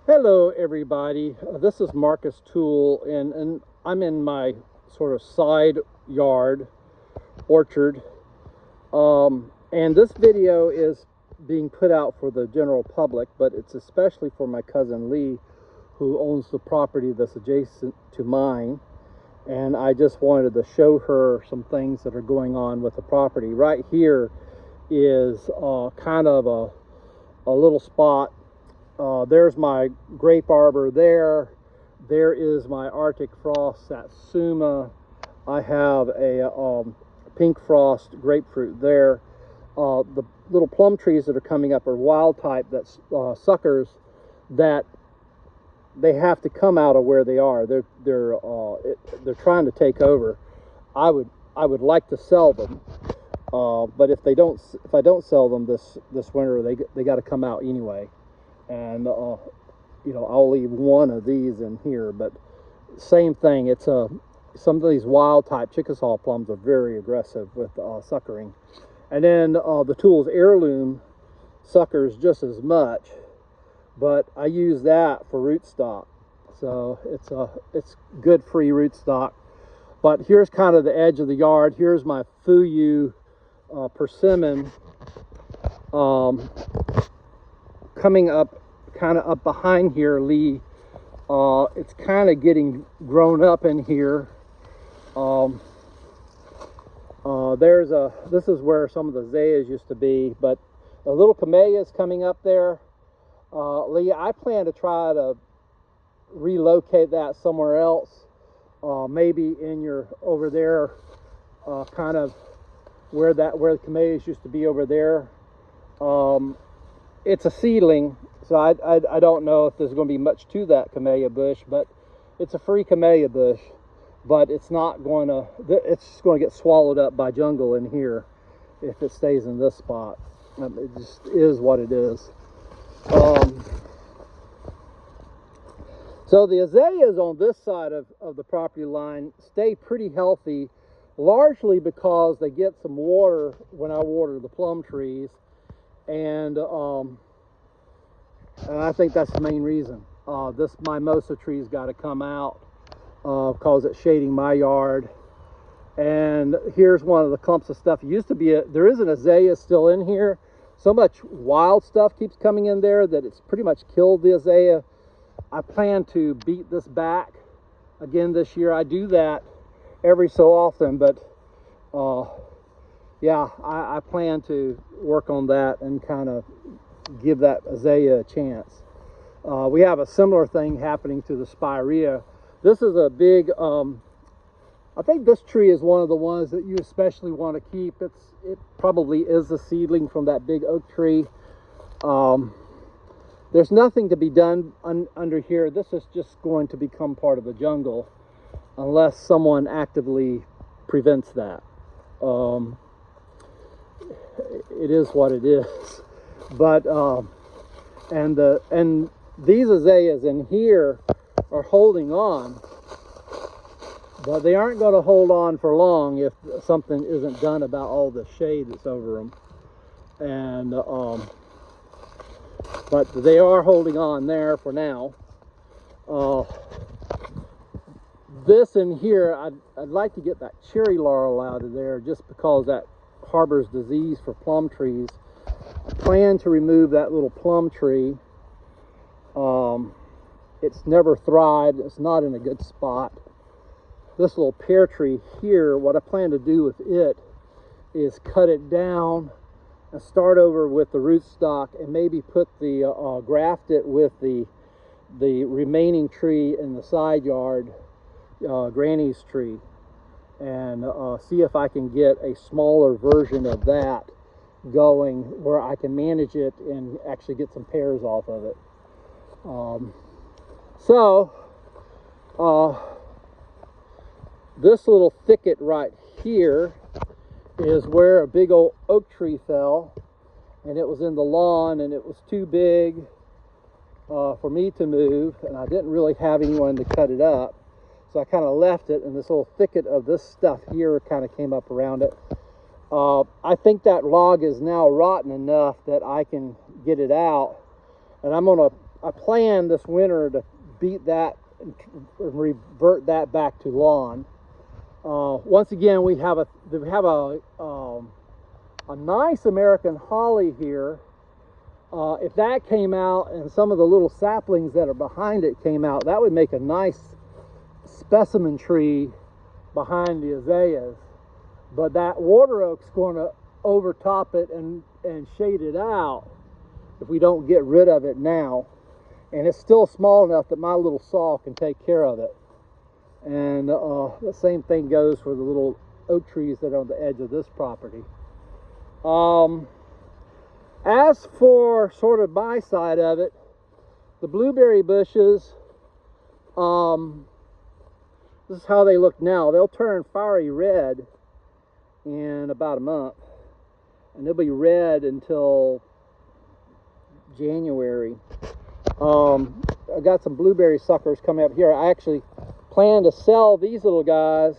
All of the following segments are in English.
Hello everybody, this is Marcus Toole and I'm in my sort of side yard orchard, and this video is being put out for the general public, but it's especially for my cousin Lee, who owns the property that's adjacent to mine, and I just wanted to show her some things that are going on with the property. Right here is kind of a little spot. There's my grape arbor there. There is my Arctic Frost Satsuma. I have a pink frost grapefruit there. The little plum trees that are coming up are wild type, that's suckers that they have to come out of where they are. They're trying to take over. I would like to sell them, but if I don't sell them this winter, they got to come out anyway. And you know, I'll leave one of these in here, but same thing. It's some of these wild type Chickasaw plums are very aggressive with suckering, and then the Toole's heirloom suckers just as much, but I use that for rootstock, so it's good free rootstock. But here's kind of the edge of the yard. Here's my Fuyu persimmon coming up, kind of up behind here, Lee. It's kind of getting grown up in here. This is where some of the azaleas used to be, but a little camellia is coming up there. Lee, I plan to try to relocate that somewhere else, maybe in your over there, kind of where the camellias used to be over there. It's a seedling, so I don't know if there's going to be much to that camellia bush, but it's a free camellia bush. But it's not going to, it's just going to get swallowed up by jungle in here if it stays in this spot. It just is what it is. So the azaleas on this side of the property line stay pretty healthy, largely because they get some water when I water the plum trees. And I think that's the main reason. This mimosa tree's got to come out because it's shading my yard. And here's one of the clumps of stuff. It used to be there is an azalea still in here. So much wild stuff keeps coming in there that it's pretty much killed the azalea. I plan to beat this back again this year. I do that every so often, but yeah, I plan to work on that and kind of give that azalea a chance. We have a similar thing happening to the spirea. This is a big, I think this tree is one of the ones that you especially want to keep. It probably is a seedling from that big oak tree. There's nothing to be done under here. This is just going to become part of the jungle unless someone actively prevents that. It is what it is. But and these azaleas in here are holding on, but they aren't going to hold on for long if something isn't done about all the shade that's over them. And but they are holding on there for now. This in here, I'd like to get that cherry laurel out of there, just because that harbors disease for plum trees. I plan to remove that little plum tree. It's never thrived. It's not in a good spot. This little pear tree here, what I plan to do with it is cut it down and start over with the rootstock, and maybe put the graft it with the remaining tree in the side yard, Granny's tree, and see if I can get a smaller version of that going where I can manage it and actually get some pears off of it. This little thicket right here is where a big old oak tree fell, and it was in the lawn, and it was too big for me to move, and I didn't really have anyone to cut it up, so I kind of left it, and this little thicket of this stuff here kind of came up around it. I think that log is now rotten enough that I can get it out, and I plan this winter to beat that and revert that back to lawn. Once again, we have a nice American holly here. If that came out and some of the little saplings that are behind it came out, that would make a nice specimen tree behind the azaleas. But that water oak's going to overtop it and shade it out if we don't get rid of it now. And it's still small enough that my little saw can take care of it. And the same thing goes for the little oak trees that are on the edge of this property. As for sort of my side of it, the blueberry bushes, this is how they look now. They'll turn fiery red in about a month, and they'll be red until January. I got some blueberry suckers coming up here. I actually plan to sell these little guys.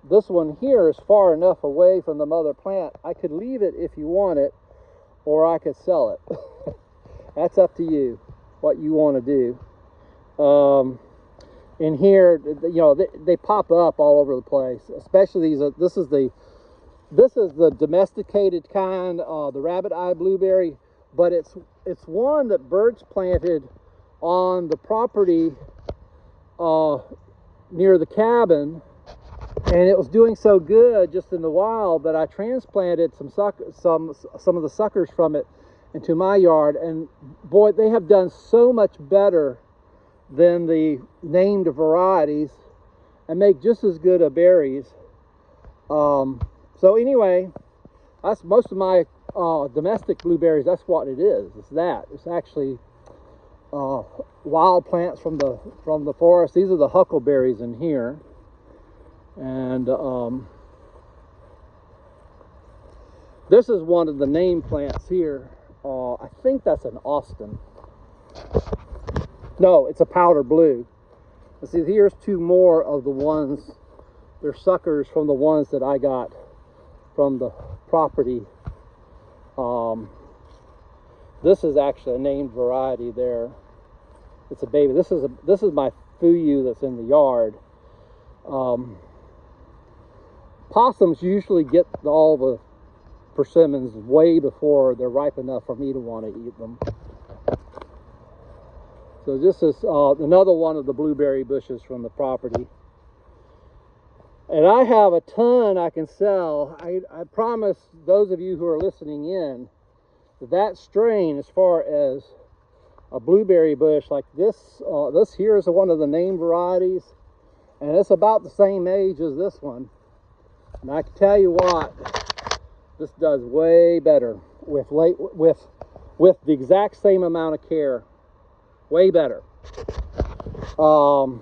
This one here is far enough away from the mother plant. I could leave it if you want it, or I could sell it. That's up to you, what you want to do. In here, you know, they pop up all over the place. Especially these. This is the domesticated kind, the rabbit eye blueberry, but it's one that birds planted on the property near the cabin, and it was doing so good just in the wild that I transplanted some of the suckers from it into my yard, and boy, they have done so much better than the named varieties and make just as good of berries. So anyway, that's most of my domestic blueberries. That's what it is. It's actually wild plants from the forest. These are the huckleberries in here, and this is one of the name plants here. I think that's an Austin. No, it's a powder blue. Let's see, here's two more of the ones. They're suckers from the ones that I got from the property. This is actually a named variety there. It's a baby. This is my fuyu that's in the yard. Possums usually get all the persimmons way before they're ripe enough for me to want to eat them. So this is another one of the blueberry bushes from the property. And I have a ton I can sell. I promise those of you who are listening in that strain, as far as a blueberry bush like this, this here is one of the named varieties, and it's about the same age as this one. And I can tell you what, this does way better with the exact same amount of care. Way better. Let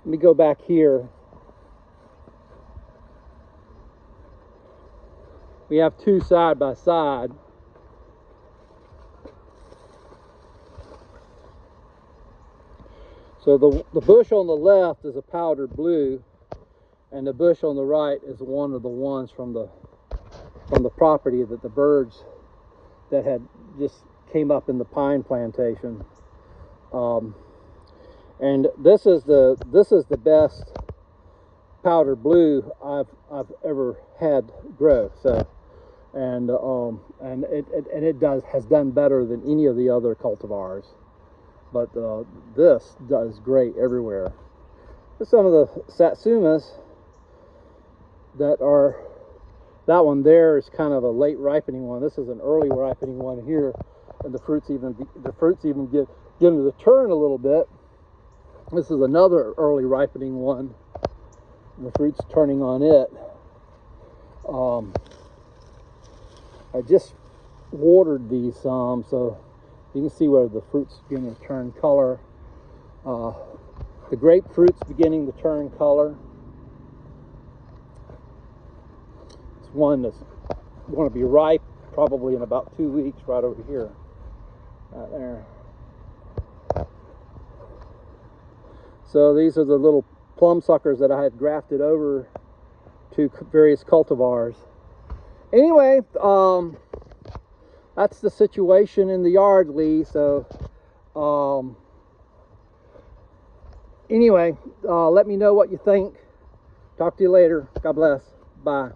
me go back here. We have two side by side. So the bush on the left is a powdered blue, and the bush on the right is one of the ones from the property that the birds that had just came up in the pine plantation. And this is the best powder blue I've ever had grow. So, and it has done better than any of the other cultivars. But this does great everywhere. There's some of the satsumas that one there is kind of a late ripening one. This is an early ripening one here, and the fruits even get to the turn a little bit. This is another early ripening one, and the fruit's turning on it. I just watered these some, so you can see where the fruit's beginning to turn color. The grapefruit's beginning to turn color. It's one that's going to be ripe probably in about 2 weeks, right over here. Right there. So these are the little plum suckers that I had grafted over to various cultivars. Anyway, that's the situation in the yard, Lee. So anyway, let me know what you think. Talk to you later. God bless. Bye.